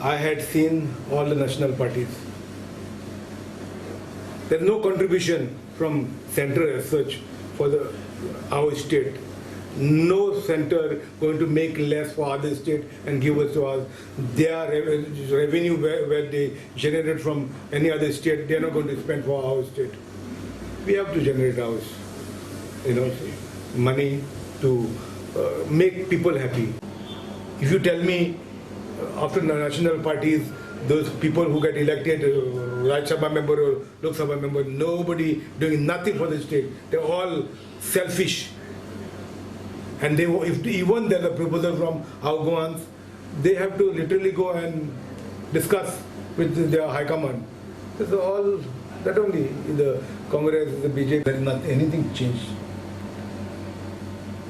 I had seen all the national parties. There is no contribution from center as such for our state. No center going to make less for other state and give us to us. Their revenue where they generate from any other state, they are not going to spend for our state. We have to generate ours, money to make people happy. If you tell me after the national parties, those people who get elected, Rajya Sabha member or Lok Sabha member, nobody doing nothing for the state. They're all selfish. And if even there's a proposal from Afghans, they have to literally go and discuss with their high command. That's all. That only in the Congress, the BJP, there is not anything changed.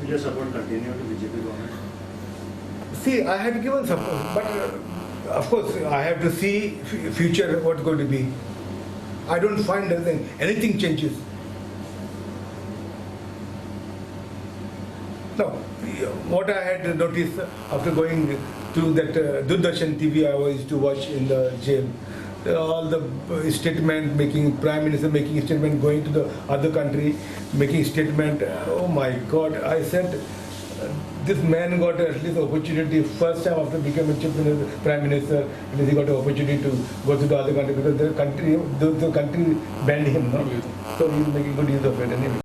Will your support continue to BJP government? See, I had given support, but of course I have to see future what's going to be. I don't find anything changes. No, what I had noticed after going to that Doordarshan TV I used to watch in the jail, all the statement making, Prime Minister making statement, going to the other country, making statement, oh my God, I said, this man got at least opportunity first time after becoming Prime Minister, he got an opportunity to go to the other country because the country banned him, no? So he's making good use of it anyway.